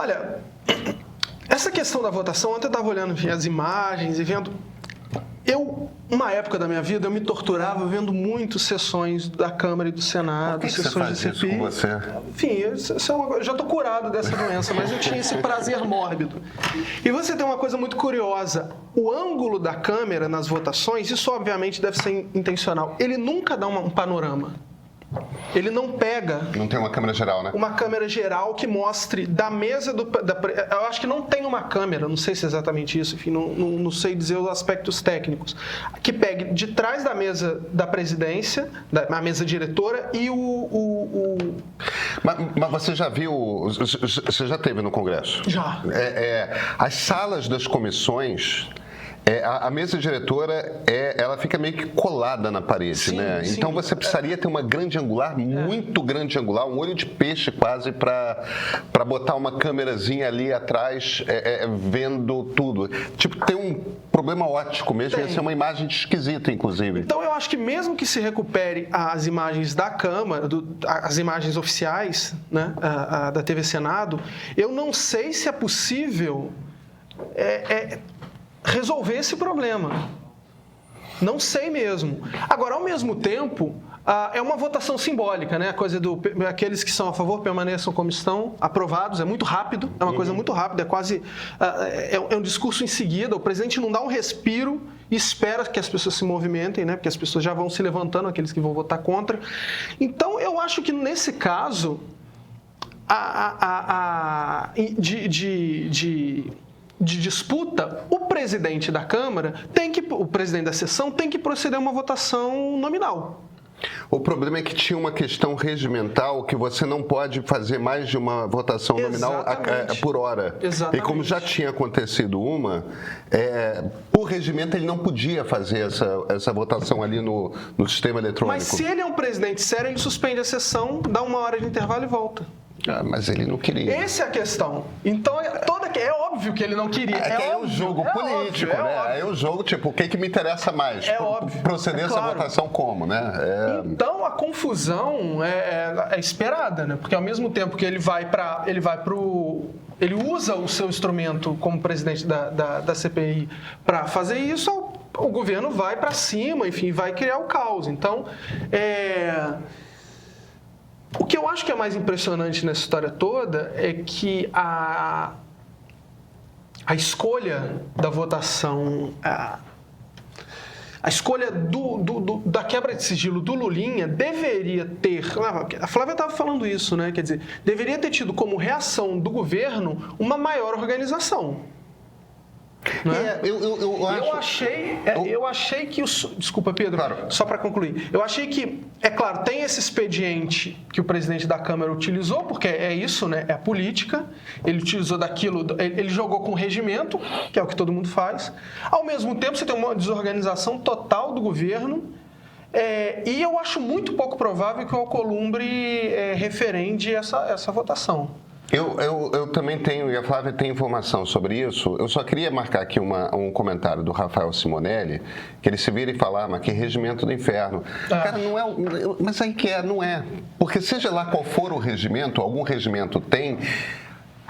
Olha, essa questão da votação, ontem eu estava olhando as imagens e vendo... uma época da minha vida, eu me torturava vendo muito sessões da Câmara e do Senado, sessões de CPI. Isso com você? Enfim, eu já estou curado dessa doença, mas eu tinha esse prazer mórbido. E você tem uma coisa muito curiosa. O ângulo da câmera nas votações, isso obviamente deve ser intencional, ele nunca dá um panorama. Ele não pega... Não tem uma câmera geral, né? Uma câmera geral que mostre da mesa eu acho que não tem uma câmera, não sei se é exatamente isso, enfim, não sei dizer os aspectos técnicos, que pegue de trás da mesa da presidência, da mesa diretora e Mas você já viu... Você já esteve no Congresso? Já. As salas das comissões... A mesa diretora, ela fica meio que colada na parede, sim, né? Sim. Então você precisaria ter uma grande angular, muito grande angular, um olho de peixe quase para botar uma câmerazinha ali atrás, vendo tudo. Tipo, tem um problema óptico mesmo, ia ser uma imagem esquisita, inclusive. Então eu acho que mesmo que se recupere as imagens da Câmara, as imagens oficiais, né, da TV Senado, eu não sei se é possível... resolver esse problema. Não sei mesmo. Agora, ao mesmo tempo, é uma votação simbólica, né? A coisa aqueles que são a favor permaneçam como estão, aprovados, é muito rápido, é uma coisa muito rápida, é quase... é um discurso em seguida, o presidente não dá um respiro e espera que as pessoas se movimentem, né? Porque as pessoas já vão se levantando, aqueles que vão votar contra. Então, eu acho que nesse caso, de disputa, o presidente da Câmara o presidente da sessão tem que proceder a uma votação nominal. O problema é que tinha uma questão regimental que você não pode fazer mais de uma votação nominal por hora. Exatamente. E como já tinha acontecido por regimento ele não podia fazer essa votação ali no sistema eletrônico. Mas se ele é um presidente sério, ele suspende a sessão, dá uma hora de intervalo e volta. Mas ele não queria. Essa é a questão. Então, é óbvio que ele não queria. É um jogo político, né? É um jogo, tipo, o que me interessa mais? Óbvio. Proceder essa votação como, né? Então, a confusão é esperada, né? Porque ao mesmo tempo que ele usa o seu instrumento como presidente da CPI para fazer isso, o governo vai para cima, enfim, vai criar o caos. Então, o que eu acho que é mais impressionante nessa história toda é que a escolha da votação, a escolha da quebra de sigilo do Lulinha deveria ter... A Flávia estava falando isso, né? Quer dizer, deveria ter tido como reação do governo uma maior organização. Né? Eu achei que desculpa, Pedro, claro. Só para concluir. Eu achei que, claro, tem esse expediente que o presidente da Câmara utilizou, porque é isso, né? É a política. Ele utilizou daquilo, ele jogou com o regimento, que é o que todo mundo faz. Ao mesmo tempo, você tem uma desorganização total do governo. E eu acho muito pouco provável que o Alcolumbre referende essa votação. Eu também tenho, e a Flávia tem informação sobre isso. Eu só queria marcar aqui um comentário do Rafael Simonelli, que ele se vira e fala, mas que regimento do inferno. Cara, não é... Mas aí não é. Porque seja lá qual for o regimento, algum regimento tem...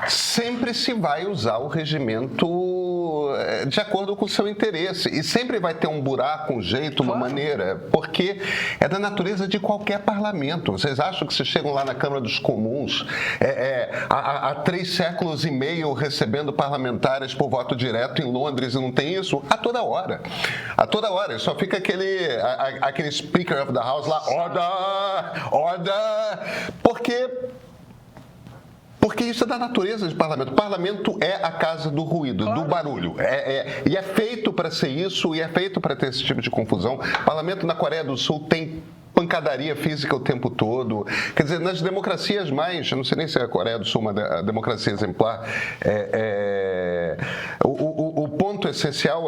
Sempre se vai usar o regimento de acordo com o seu interesse. E sempre vai ter um buraco, um jeito, uma maneira, porque é da natureza de qualquer parlamento. Vocês acham que se chegam lá na Câmara dos Comuns, há 3 séculos e meio recebendo parlamentares por voto direto em Londres e não tem isso? A toda hora. A toda hora. Só fica aquele Speaker of the House lá, order, porque isso é da natureza de parlamento. O parlamento é a casa do ruído, do barulho. E é feito para ser isso, e é feito para ter esse tipo de confusão. O parlamento na Coreia do Sul tem pancadaria física o tempo todo. Quer dizer, nas democracias eu não sei nem se a Coreia do Sul é uma democracia exemplar, o ponto essencial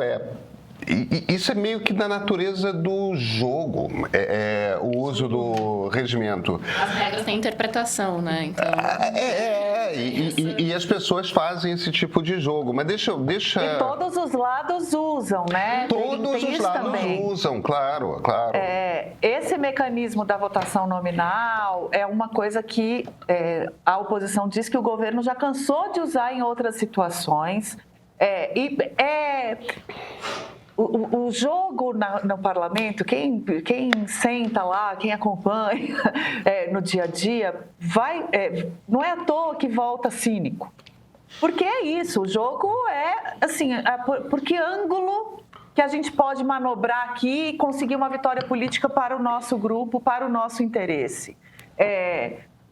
Isso é meio que da natureza do jogo, o uso do regimento. As regras têm interpretação, né? Então... E as pessoas fazem esse tipo de jogo, mas deixa... E todos os lados usam, né? Todos os lados também usam, claro. Esse mecanismo da votação nominal é uma coisa que a oposição diz que o governo já cansou de usar em outras situações. O jogo no parlamento, quem senta lá, quem acompanha no dia a dia, não é à toa que volta cínico. Porque é isso, o jogo é assim, por que ângulo que a gente pode manobrar aqui e conseguir uma vitória política para o nosso grupo, para o nosso interesse.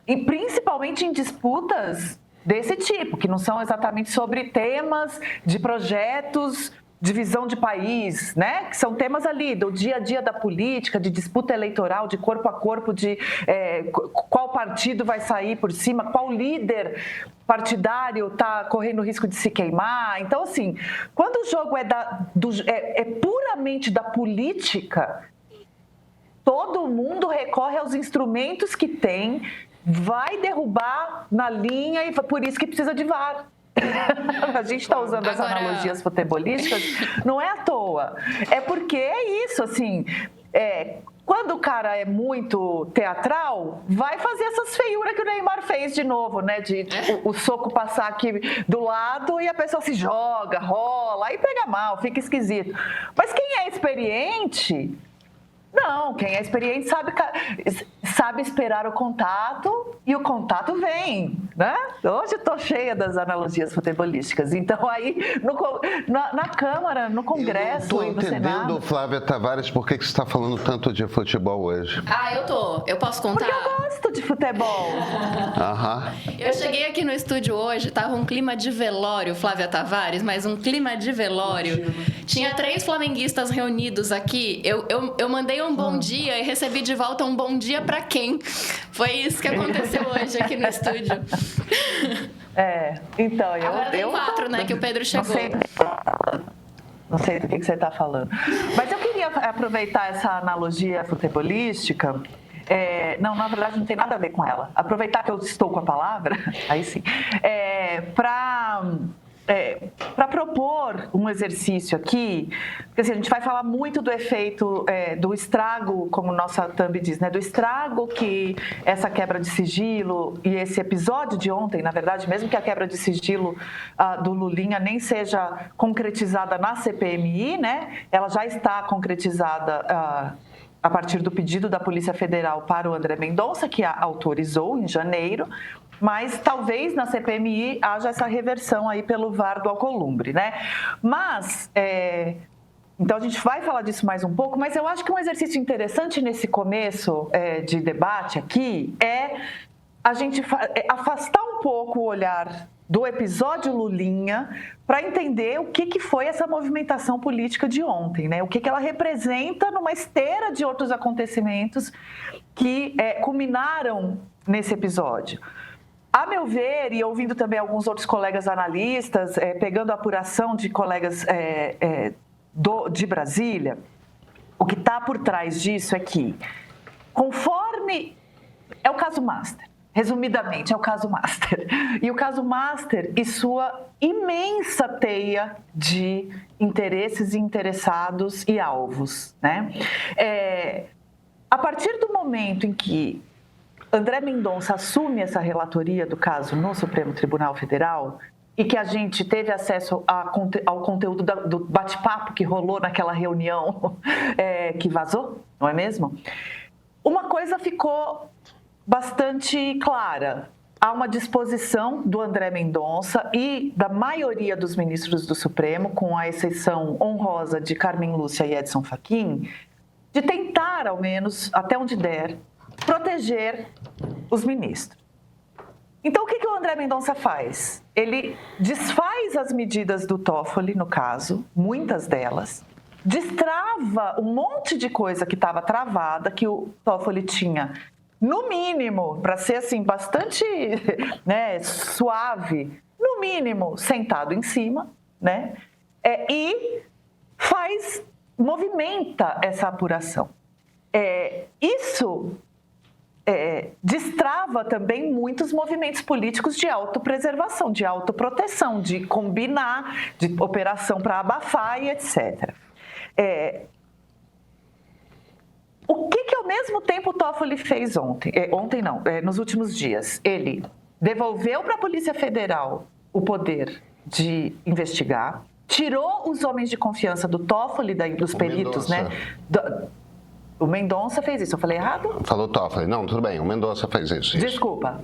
E principalmente em disputas desse tipo, que não são exatamente sobre temas de projetos de visão de país, né? Que são temas ali do dia a dia da política, de disputa eleitoral, de corpo a corpo, de qual partido vai sair por cima, qual líder partidário está correndo risco de se queimar. Então, assim, quando o jogo é puramente da política, todo mundo recorre aos instrumentos que tem, vai derrubar na linha e por isso que precisa de VAR. A gente está usando as analogias futebolísticas, não é à toa. É porque é isso, assim, quando o cara é muito teatral, vai fazer essas feiuras que o Neymar fez de novo, né? De o soco passar aqui do lado e a pessoa se joga, rola, aí pega mal, fica esquisito. Mas quem é experiente... Não, quem é experiente sabe esperar o contato e o contato vem, né? Hoje eu estou cheia das analogias futebolísticas. Então, aí, na Câmara, no Congresso e no Senado... Eu não estou entendendo, Flávia Tavares, por que você está falando tanto de futebol hoje. Eu tô. Eu posso contar? Porque eu gosto de futebol. Eu cheguei aqui no estúdio hoje, tava um clima de velório, Flávia Tavares, mas um clima de velório. Tinha 3 flamenguistas reunidos aqui. Eu mandei um bom dia e recebi de volta um bom dia pra quem? Foi isso que aconteceu hoje aqui no estúdio. Então, Agora tem 4, né, que o Pedro chegou. Não sei do que você está falando. Mas eu queria aproveitar essa analogia futebolística. Não, na verdade não tem nada a ver com ela. Aproveitar que eu estou com a palavra, aí sim, para propor um exercício aqui, porque assim, a gente vai falar muito do efeito, do estrago, como nossa thumb diz, né? Do estrago que essa quebra de sigilo e esse episódio de ontem, na verdade, mesmo que a quebra de sigilo do Lulinha nem seja concretizada na CPMI, né? Ela já está concretizada a partir do pedido da Polícia Federal para o André Mendonça, que a autorizou em janeiro, mas talvez na CPMI haja essa reversão aí pelo VAR do Alcolumbre, né? Mas, então a gente vai falar disso mais um pouco, mas eu acho que um exercício interessante nesse começo de debate aqui é a gente afastar um pouco o olhar do episódio Lulinha para entender o que foi essa movimentação política de ontem, né? O que ela representa numa esteira de outros acontecimentos que culminaram nesse episódio. A meu ver, e ouvindo também alguns outros colegas analistas, pegando a apuração de colegas de Brasília, o que está por trás disso é que, conforme... É o caso Master. Resumidamente, é o caso Master. E o caso Master e sua imensa teia de interesses, interessados e alvos, né? A partir do momento em que André Mendonça assume essa relatoria do caso no Supremo Tribunal Federal e que a gente teve acesso ao conteúdo do bate-papo que rolou naquela reunião que vazou, não é mesmo? Uma coisa ficou bastante clara. Há uma disposição do André Mendonça e da maioria dos ministros do Supremo, com a exceção honrosa de Carmen Lúcia e Edson Fachin, de tentar, ao menos, até onde der, proteger os ministros. Então, o que o André Mendonça faz? Ele desfaz as medidas do Toffoli, no caso, muitas delas, destrava um monte de coisa que estava travada, que o Toffoli tinha, no mínimo, para ser assim, bastante suave, no mínimo, sentado em cima, né? E movimenta essa apuração. Isso destrava também muitos movimentos políticos de autopreservação, de autoproteção, de combinar, de operação para abafar e etc. O que ao mesmo tempo o Toffoli fez ontem? Nos últimos dias. Ele devolveu para a Polícia Federal o poder de investigar, tirou os homens de confiança do Toffoli, dos peritos, né? O Mendonça fez isso. Eu falei errado? Falou Toffoli. Não, tudo bem. O Mendonça fez isso. Desculpa.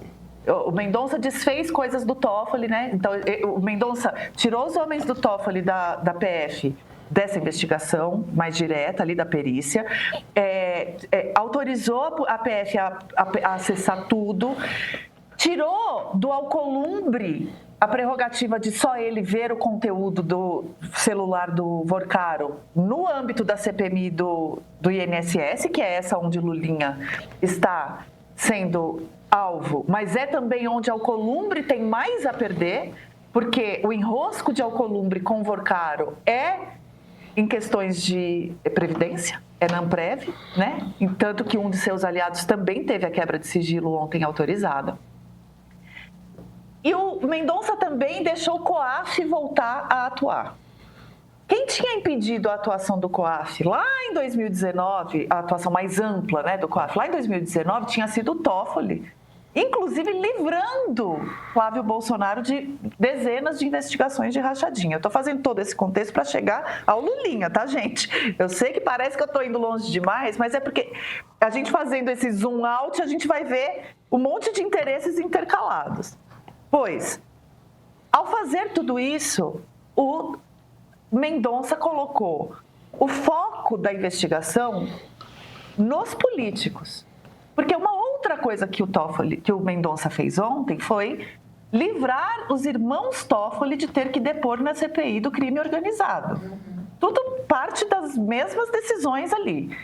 O Mendonça desfez coisas do Toffoli, né? Então, o Mendonça tirou os homens do Toffoli da PF dessa investigação mais direta ali da perícia, autorizou a PF a acessar tudo, tirou do Alcolumbre a prerrogativa de só ele ver o conteúdo do celular do Vorcaro no âmbito da CPMI do INSS, que é essa onde Lulinha está sendo alvo, mas é também onde Alcolumbre tem mais a perder, porque o enrosco de Alcolumbre com o Vorcaro em questões de previdência, na Amprev, né? Tanto que um de seus aliados também teve a quebra de sigilo ontem autorizada. E o Mendonça também deixou o COAF voltar a atuar. Quem tinha impedido a atuação do COAF lá em 2019, a atuação mais ampla, né, do COAF, lá em 2019, tinha sido o Toffoli, inclusive livrando Flávio Bolsonaro de dezenas de investigações de rachadinha. Eu estou fazendo todo esse contexto para chegar ao Lulinha, tá, gente? Eu sei que parece que eu estou indo longe demais, mas é porque a gente fazendo esse zoom out, a gente vai ver um monte de interesses intercalados. Pois, ao fazer tudo isso, o Mendonça colocou o foco da investigação nos políticos. Porque uma outra coisa que o Mendonça fez ontem foi livrar os irmãos Toffoli de ter que depor na CPI do crime organizado. Tudo parte das mesmas decisões ali.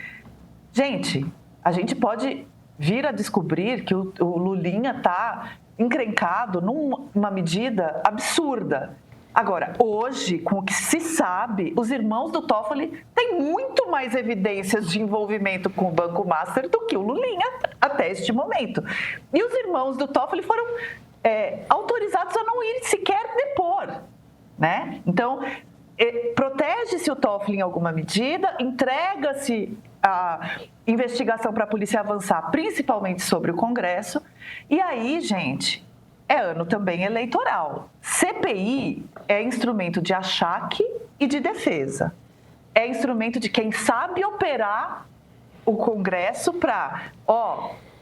Gente, a gente pode vir a descobrir que o Lulinha está encrencado numa medida absurda. Agora, hoje, com o que se sabe, os irmãos do Toffoli têm muito mais evidências de envolvimento com o Banco Master do que o Lulinha até este momento. E os irmãos do Toffoli foram autorizados a não ir sequer depor, né? Então, protege-se o Toffoli em alguma medida, entrega-se a investigação para a polícia avançar, principalmente sobre o Congresso. E aí, gente, é ano também eleitoral. CPI é instrumento de achaque e de defesa. É instrumento de quem sabe operar o Congresso para,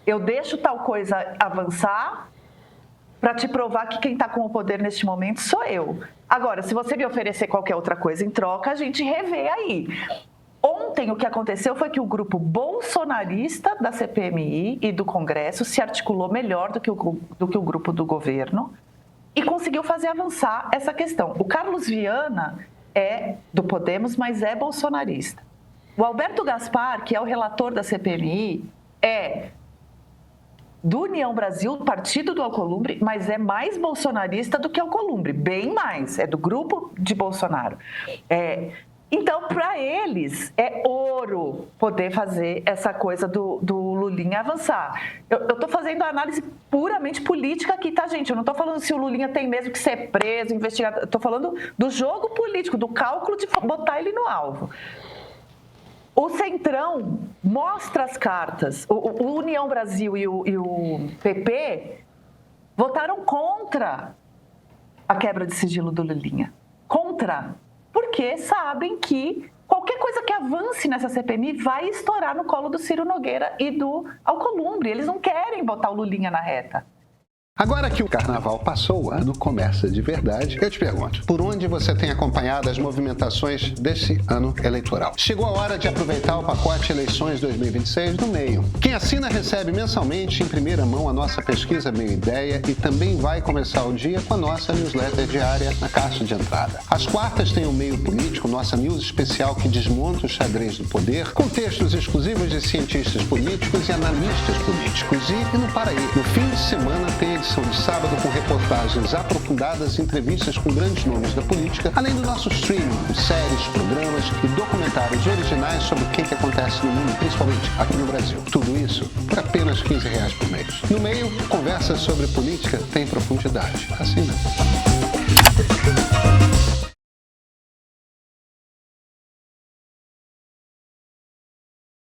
eu deixo tal coisa avançar para te provar que quem está com o poder neste momento sou eu. Agora, se você me oferecer qualquer outra coisa em troca, a gente revê aí. Ontem, o que aconteceu foi que o grupo bolsonarista da CPMI e do Congresso se articulou melhor do que o grupo do governo e conseguiu fazer avançar essa questão. O Carlos Viana é do Podemos, mas é bolsonarista. O Alberto Gaspar, que é o relator da CPMI, é do União Brasil, partido do Alcolumbre, mas é mais bolsonarista do que Alcolumbre, bem mais, é do grupo de Bolsonaro. Então, para eles, é ouro poder fazer essa coisa do Lulinha avançar. Eu estou fazendo a análise puramente política aqui, tá, gente? Eu não estou falando se o Lulinha tem mesmo que ser preso, investigado. Eu estou falando do jogo político, do cálculo de botar ele no alvo. O Centrão mostra as cartas. O União Brasil e o PP votaram contra a quebra de sigilo do Lulinha. Contra. Porque sabem que qualquer coisa que avance nessa CPMI vai estourar no colo do Ciro Nogueira e do Alcolumbre. Eles não querem botar o Lulinha na reta. Agora que o carnaval passou, o ano começa de verdade, eu te pergunto, por onde você tem acompanhado as movimentações desse ano eleitoral? Chegou a hora de aproveitar o pacote Eleições 2026 do Meio. Quem assina recebe mensalmente em primeira mão a nossa pesquisa Meio Ideia e também vai começar o dia com a nossa newsletter diária na caixa de entrada. Às quartas tem o Meio Político, nossa news especial que desmonta o xadrez do poder, com textos exclusivos de cientistas políticos e analistas políticos. E não para aí, no fim de semana tem edição edição de sábado com reportagens aprofundadas e entrevistas com grandes nomes da política, além do nosso streaming com séries, programas e documentários originais sobre o que acontece no mundo, principalmente aqui no Brasil. Tudo isso por apenas R$15 por mês. No meio, conversas sobre política têm profundidade. Assina.